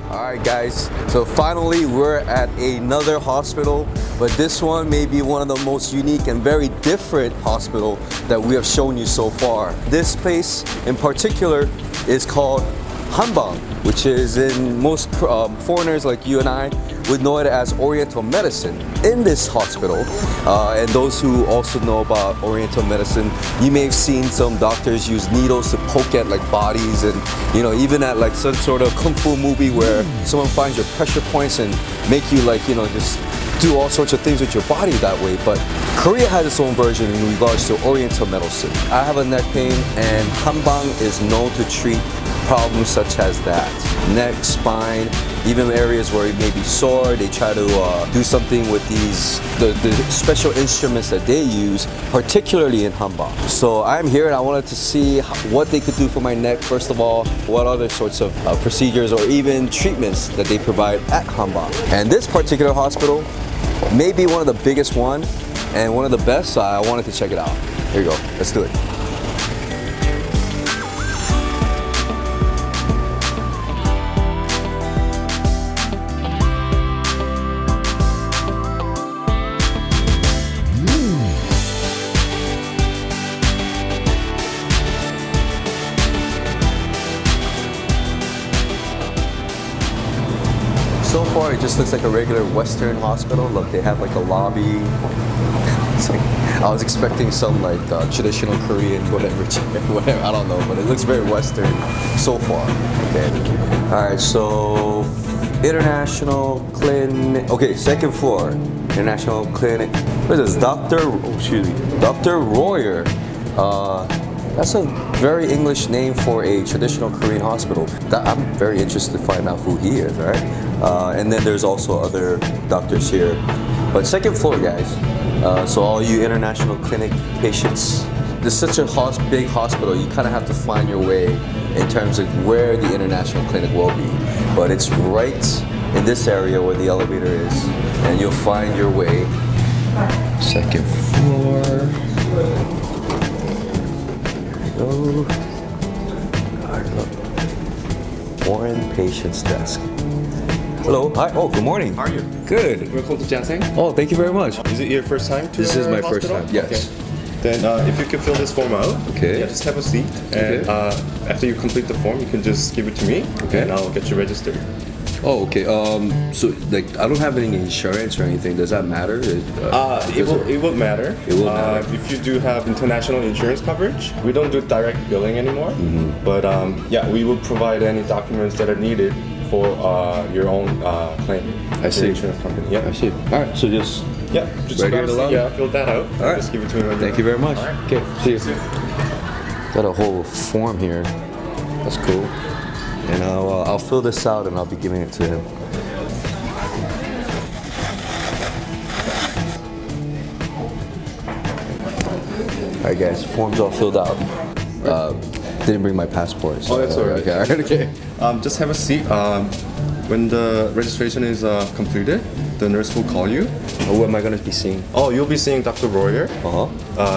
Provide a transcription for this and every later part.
Alright guys, so finally we're at another hospital, but this one may be one of the most unique and very different hospital that we have shown you so far. This place in particular is called Hanbang, which is in most foreigners like you and I would know it as Oriental medicine. In this hospital, and those who also know about Oriental medicine, you may have seen some doctors use needles to poke at like bodies, and you know, even at like some sort of kung fu movie where someone finds your pressure points and make you like, you know, just do all sorts of things with your body that way. But Korea has its own version in regards to Oriental medicine. I have a neck pain, and Hanbang is known to treat problems such as that. Neck, spine, even areas where it may be sore, they try to do something with the special instruments that they use, particularly in Hanbang. So I'm here and I wanted to see what they could do for my neck. First of all, what other sorts of procedures or even treatments that they provide at Hanbang. And this particular hospital may be one of the biggest one and one of the best, so I wanted to check it out. Here you go, let's do it. So far, it just looks like a regular Western hospital. Look, they have like a lobby. It's like, I was expecting some like traditional Korean whatever, I don't know, but it looks very Western so far. Okay. All right, so international clinic. Okay, second floor, international clinic. What is this, Dr. Royer. That's a very English name for a traditional Korean hospital. I'm very interested to find out who he is, right? And then there's also other doctors here. But second floor, guys. So all you international clinic patients, this is such a big hospital, you kind of have to find your way in terms of where the international clinic will be. But it's right in this area where the elevator is, and you'll find your way. Second floor. Oh, foreign patients desk. Hello, hi. Oh, good morning. How are you? Good. Welcome to Jiaxing. Oh, thank you very much. Is it your first time to This is my first hospital? time. Yes. Okay. Then if you could fill this form out. Okay. Yeah, just have a seat. And after you complete the form, you can just give it to me. Okay. And I'll get you registered. Oh, okay. So, like, I don't have any insurance or anything. Does that matter? It won't matter. It will matter. If you do have international insurance coverage, we don't do direct billing anymore. Mm-hmm. But yeah, we will provide any documents that are needed for your own claim. I see. The insurance company. Yeah. I see. All right. So just Just Right here grab in the a seat, lobby? Yeah, fill that out. All right. Just give it to me. Thank you very much. All right. Okay. See you. Got a whole form here. That's cool. And I'll fill this out and I'll be giving it to him. All right, guys. Form's all filled out. Didn't bring my passport. So, Oh, that's all right. Okay. All right. Okay. Just have a seat. When the registration is completed, the nurse will call you. Who am I gonna be seeing? Oh, you'll be seeing Dr. Royer.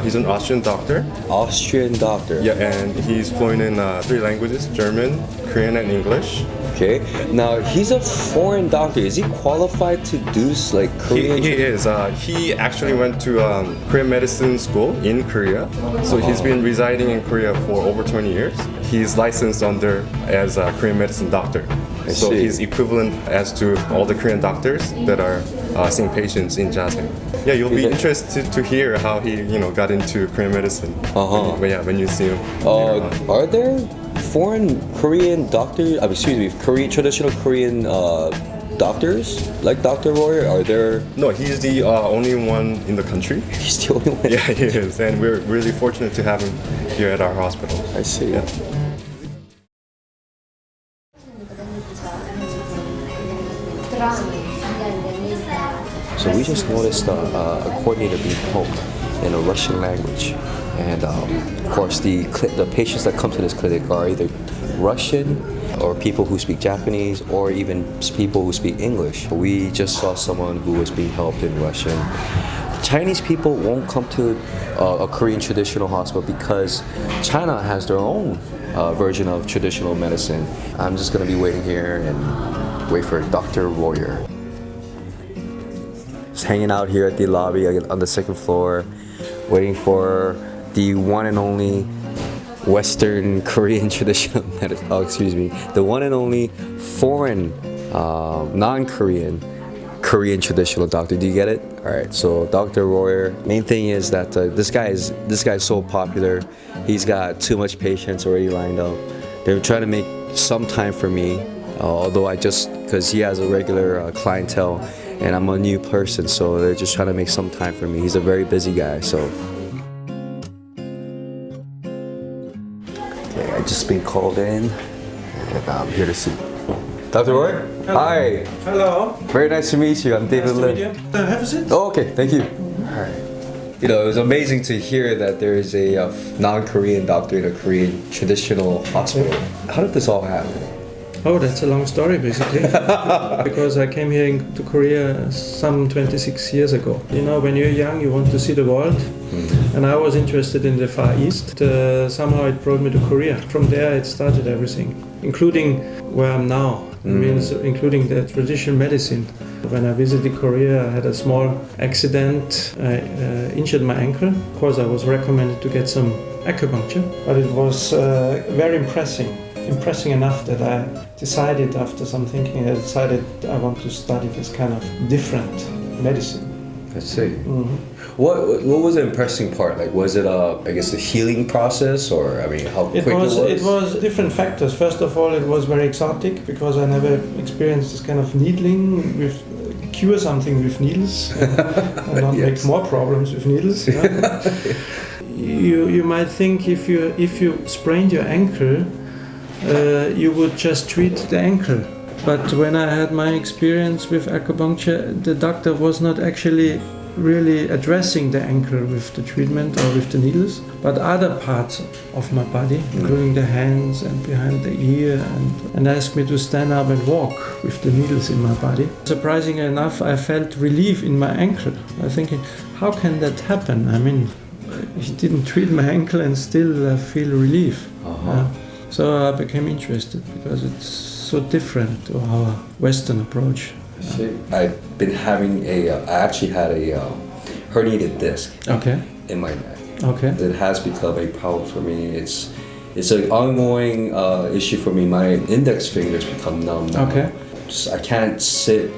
He's an Austrian doctor. Austrian doctor. Yeah, and he's fluent in 3 languages: German, Korean, and English. Okay. Now he's a foreign doctor. Is he qualified to do like Korean? He is. He actually went to Korean medicine school in Korea. So he's been residing in Korea for over 20 years. He's licensed as a Korean medicine doctor. So see. he's equivalent as to all the Korean doctors that are seeing patients in Jiaxing. Yeah, you'll be interested to hear how he, got into Korean medicine. When you see him. Are there foreign Korean doctors? Traditional Korean doctors like Dr. Royer? Are there? No, he's the only one in the country. He's the only one. Yeah, he is, and we're really fortunate to have him here at our hospital. I see. Yeah. So we just noticed a coordinator being poked in a Russian language, and of course the patients that come to this clinic are either Russian or people who speak Japanese or even people who speak English. We just saw someone who was being helped in Russian. Chinese people won't come to a Korean traditional hospital because China has their own version of traditional medicine. I'm just gonna be waiting here and wait for Dr. Royer. Just hanging out here at the lobby on the second floor, waiting for the one and only Western Korean traditional medicine. Oh, excuse me, the one and only foreign, non-Korean Korean traditional doctor. Do you get it? All right. So Dr. Royer. Main thing is that this guy is so popular. He's got too much patients already lined up. They're trying to make some time for me, although because he has a regular clientele and I'm a new person, so they're just trying to make some time for me. He's a very busy guy, so. Okay, I just been called in and I'm here to see Dr. Roy? Hello. Hi. Hello. Very nice to meet you. I'm David Lim. Have a seat. Oh, okay, thank you. All right. You know, it was amazing to hear that there is a non-Korean doctor in a Korean traditional hospital. How did this all happen? Oh, that's a long story, basically. Because I came here to Korea some 26 years ago. You know, when you're young, you want to see the world. And I was interested in the Far East. Somehow it brought me to Korea. From there, it started everything, including where I'm now. Means including the traditional medicine. When I visited Korea, I had a small accident. I injured my ankle. Of course, I was recommended to get some acupuncture, but it was very impressing enough that I decided, after some thinking, I want to study this kind of different medicine. I see. What was the impressing part? Like, was it I guess the healing process, or I mean, how quick it was? It was different factors. First of all, it was very exotic because I never experienced this kind of needling cure something with needles and not make more problems with needles. You might think if you sprained your ankle, you would just treat the ankle. But when I had my experience with acupuncture, the doctor was not actually really addressing the ankle with the treatment or with the needles, but other parts of my body, including the hands and behind the ear, and asked me to stand up and walk with the needles in my body. Surprisingly enough, I felt relief in my ankle. I was thinking, how can that happen? I mean, he didn't treat my ankle and still feel relief. So I became interested because it's so different to our Western approach. I've been having I actually had a herniated disc in my neck. Okay. It has become a problem for me. It's an ongoing issue for me. My index fingers become numb now. Okay. I can't sit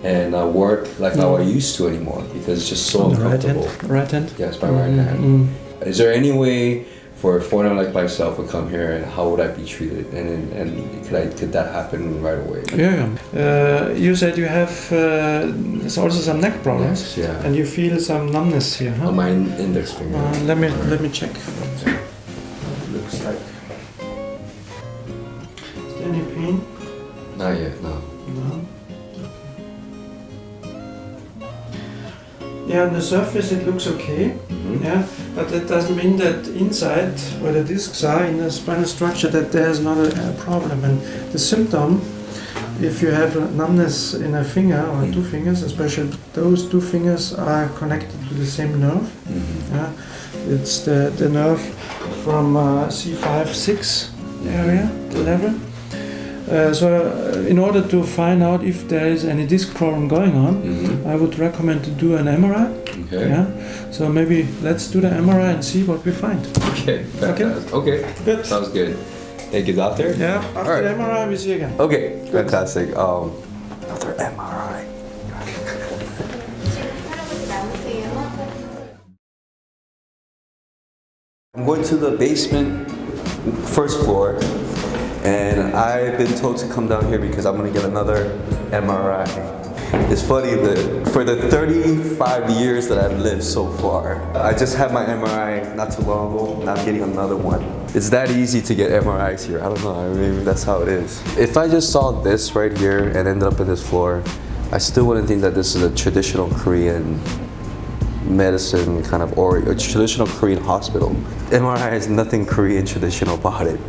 and work like how I used to anymore because it's just so uncomfortable. Right hand? Yes, my right hand. Is there any way for a foreigner like myself to come here, and how would I be treated? And could that happen right away? Yeah. You said you have there's also some neck problems. Yes, yeah. And you feel some numbness here, huh? On my index finger. Let me check. What it looks like. Is there any pain? Not yet, no. No. Yeah, on the surface it looks okay. Yeah, but that doesn't mean that inside, where the discs are in the spinal structure, that there's not a problem. And the symptom, if you have numbness in a finger or two fingers, especially those two fingers are connected to the same nerve. Yeah, it's the nerve from C5-6 area, the level. So in order to find out if there is any disc problem going on, I would recommend to do an MRI. Okay. Yeah. So maybe let's do the MRI and see what we find. Okay. Okay. Good. Sounds good. Thank you, doctor. Yeah. After the MRI, we see you again. Okay. Good. Fantastic. Another MRI. I'm going to the basement, first floor. And I've been told to come down here because I'm gonna get another MRI. It's funny that for the 35 years that I've lived so far, I just had my MRI not too long ago, and I'm getting another one. It's that easy to get MRIs here. I don't know, I mean, that's how it is. If I just saw this right here and ended up in this floor, I still wouldn't think that this is a traditional Korean medicine kind of, or a traditional Korean hospital. MRI has nothing Korean traditional about it.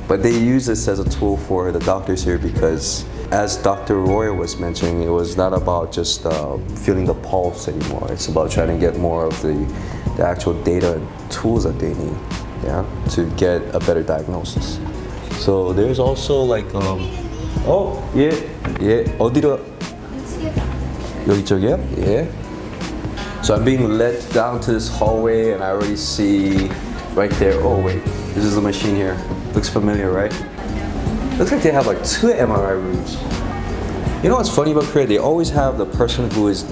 But they use this as a tool for the doctors here because, as Dr. Royer was mentioning, it was not about just feeling the pulse anymore. It's about trying to get more of the actual data and tools that they need, yeah, to get a better diagnosis. So there's also like 예. 예. 어디로? 여기 쪽이요? 예. So I'm being led down to this hallway and I already see right there. Oh wait, this is the machine here. Looks familiar, right? Looks like they have like 2 MRI rooms. You know what's funny about Korea? They always have the person who is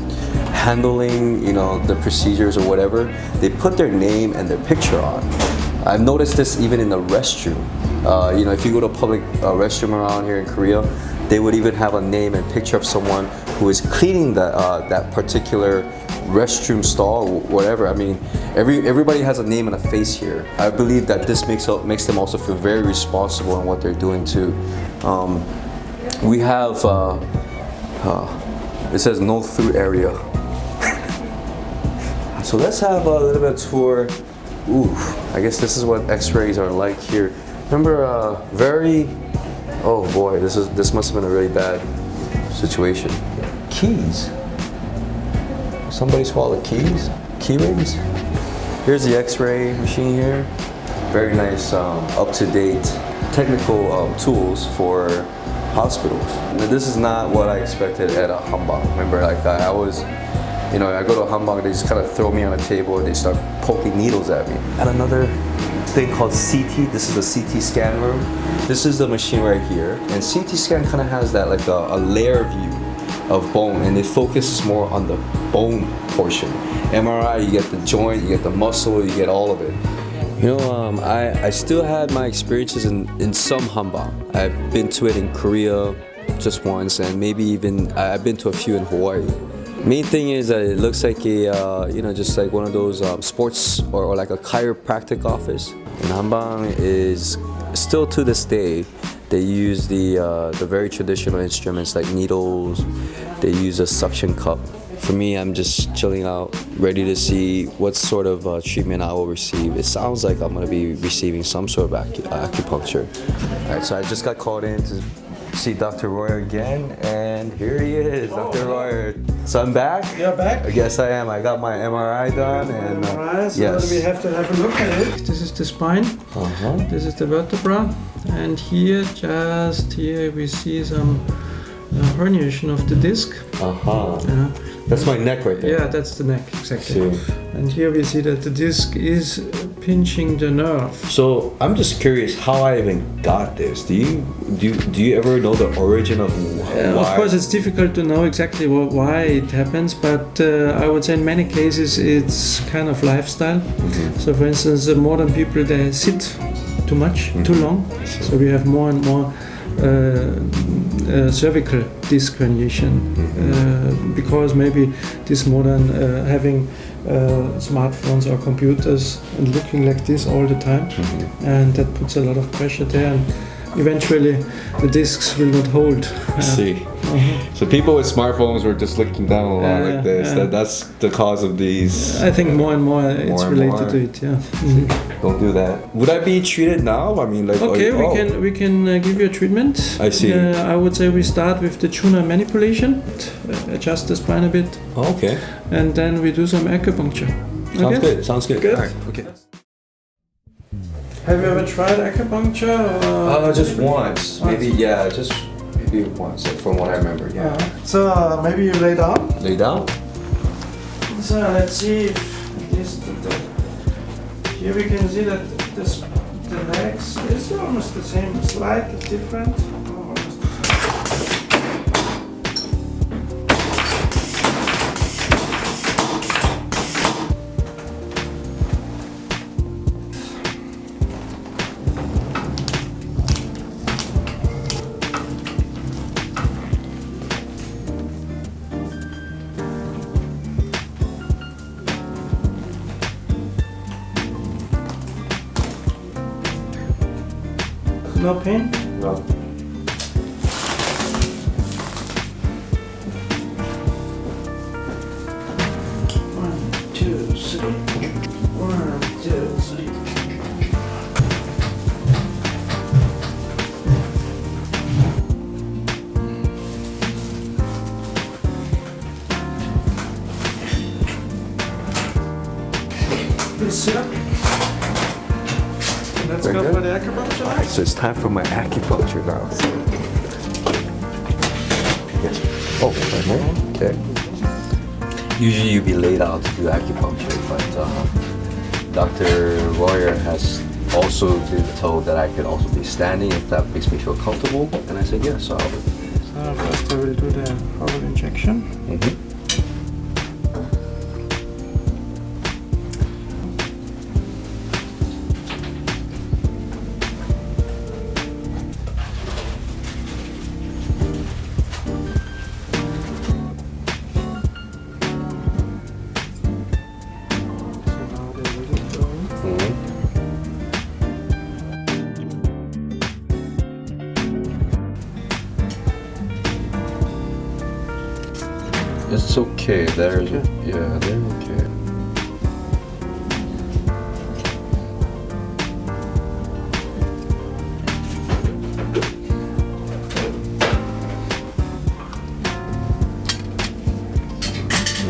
handling, you know, the procedures or whatever. They put their name and their picture on. I've noticed this even in the restroom. You know, if you go to a public restroom around here in Korea, they would even have a name and picture of someone who is cleaning that particular restroom stall or whatever. I mean, everybody has a name and a face here. I believe that this makes them also feel very responsible in what they're doing too. We have it says no through area. So let's have a little bit of tour. Ooh, I guess this is what X-rays are like here. Remember, oh boy, this must have been a really bad situation. Keys. Somebody swallowed keys? Key rings? Here's the X-ray machine here. Very nice, up-to-date technical tools for hospitals. Now, this is not what I expected at a Hambang. Remember, like I was, you know, I go to a Hambang, they just kind of throw me on a table and they start poking needles at me. At another thing called CT, this is the CT scan room. This is the machine right here. And CT scan kind of has that like a layer view of bone and it focuses more on the bone portion. MRI, you get the joint, you get the muscle, you get all of it. You know, I still had my experiences in some Hambang. I've been to it in Korea just once and maybe even I've been to a few in Hawaii. Main thing is that it looks like a, you know, just like one of those sports or like a chiropractic office. And Hambang is still to this day, they use the very traditional instruments like needles, they use a suction cup. For me, I'm just chilling out, ready to see what sort of treatment I will receive. It sounds like I'm gonna be receiving some sort of acupuncture. All right, so I just got called in to see Dr. Royer again, and here he is, Dr. Royer. So I'm back? You're back? I guess I am. I got my MRI done, and MRI, so yes. we have to have a look at it. This is the spine. This is the vertebra, and just here we see some herniation of the disc. That's my neck right there. Yeah, that's the neck, exactly. See. And here we see that the disc is pinching the nerve. So I'm just curious how I even got this. Do you ever know the origin of why? Of course, it's difficult to know exactly why it happens, but I would say in many cases it's kind of lifestyle. So, for instance, the modern people, they sit too much, too long. So we have more and more cervical disc herniation because maybe this modern having smartphones or computers and looking like this all the time, and that puts a lot of pressure there, and eventually the discs will not hold. I see. So people with smartphones were just looking down a lot like this. Yeah. That's the cause of these. I think more and more it's and related more. to it. Yeah. Don't do that. Would I be treated now? I mean, like. Okay, we can give you a treatment. I see. I would say we start with the tuner manipulation, adjust the spine a bit, Okay. and then we do some acupuncture. Sounds Okay? good. Sounds good. Good. All right. Okay. Have you ever tried acupuncture? Or Just once. Maybe once, from what I remember. Yeah. So maybe you lay down. Lay down. So let's see if this. Here we can see that the legs is almost the same, slightly different. No pain? No. One, two, three. One, two, three. Please sit up. Let's Very go good. for the acupuncture. Alright, so it's time for my acupuncture now. Yes. Oh, right here? Okay. Usually you'd be laid out to do acupuncture, but Dr. Royer has also been told that I could also be standing if that makes me feel comfortable. And I said, yes, so First I will do the Hubble injection. It's okay. There's yeah, they're okay.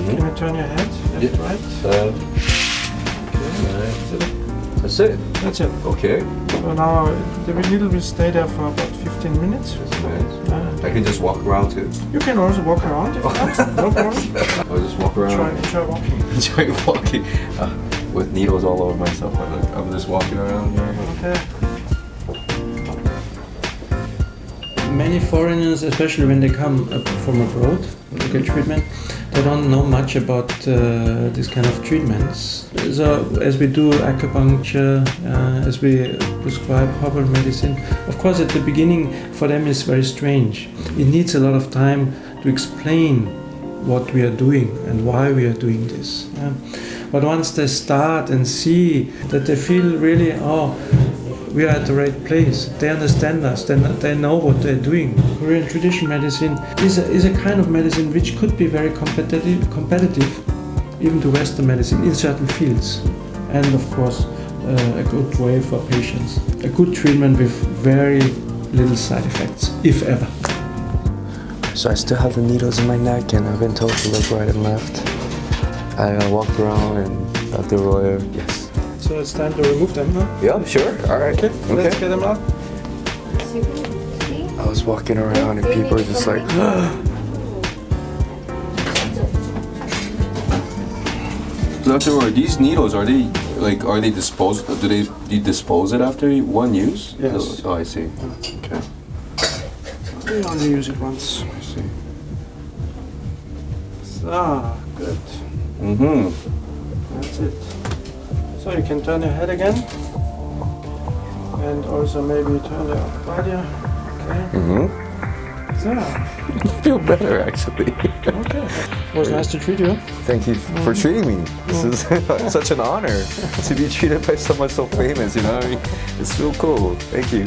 Can you turn your head left, right? That's it. That's it. Okay. So now the needle will stay there for about 15 minutes. I can just walk around too. You can also walk around if you want. No problem. I'll just walk around. Try walking. Try walking with needles all over myself. I'm just walking around here. Okay. Many foreigners, especially when they come from abroad to get treatment, they don't know much about this kind of treatments. So as we do acupuncture, as we prescribe herbal medicine, of course at the beginning for them it's very strange. It needs a lot of time to explain what we are doing and why we are doing this. But once they start and see that they feel really, oh, we are at the right place. They understand us. They know what they're doing. Korean traditional medicine is a kind of medicine which could be very competitive even to Western medicine in certain fields. And of course, a good way for patients. A good treatment with very little side effects, if ever. So I still have the needles in my neck and I've been told to look right and left. I walked around and Dr. Royer, yes. So it's time to remove them, huh? Yeah, sure. All right. Okay, let's get them out. I was walking around and people were just like, Dr. Roy, these needles, are they disposed? Do you dispose it after one use? Yes. Oh, I see. Okay. We only use it once. I see. Ah, good. Mm-hmm. That's it. So you can turn your head again. And also maybe turn your body. Okay. Mm-hmm. So, I feel better actually. okay. It was nice to treat you. Thank you for treating me. This is such an honor to be treated by someone so famous, you know what I mean? It's so cool. Thank you.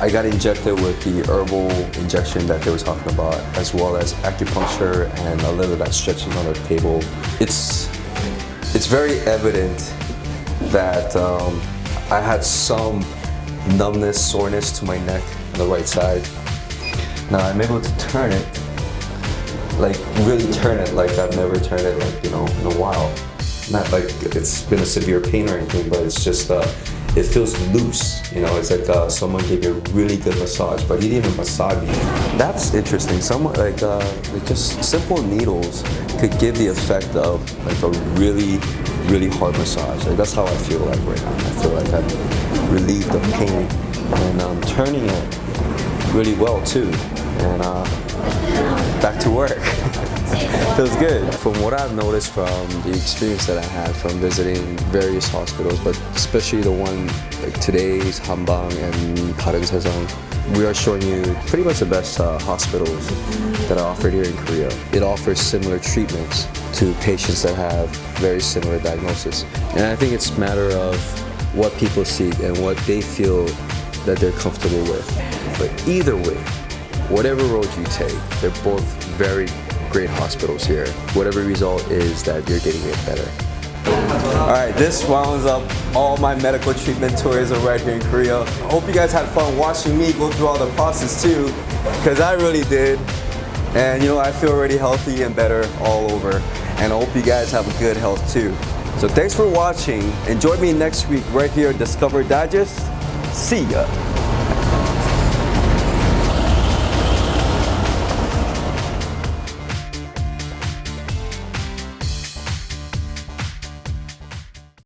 I got injected with the herbal injection that they were talking about, as well as acupuncture and a little of that stretching on the table. It's very evident that I had some numbness, soreness to my neck on the right side. Now I'm able to turn it, like really turn it like I've never turned it, like, you know, in a while. Not like it's been a severe pain or anything, but it's just it feels loose. You know, it's like someone gave you a really good massage, but he didn't even massage me. That's interesting. Someone like just simple needles could give the effect of like a really, really hard massage. Like, that's how I feel like right now. I feel like I've relieved the pain, and I'm turning it really well too. And back to work. Feels good. From what I've noticed from the experience that I had from visiting various hospitals, but especially the one like today's Hanbang and Dareun Saejeong, we are showing you pretty much the best hospitals that are offered here in Korea. It offers similar treatments to patients that have very similar diagnosis. And I think it's a matter of what people seek and what they feel that they're comfortable with. But either way, whatever road you take, they're both very great hospitals here. Whatever result is that you're getting it better. All right, this rounds up all my medical treatment tourism right here in Korea. I hope you guys had fun watching me go through all the process too, because I really did. And you know, I feel already healthy and better all over. And I hope you guys have a good health too. So thanks for watching, and join me next week right here at Discover Digest. See ya.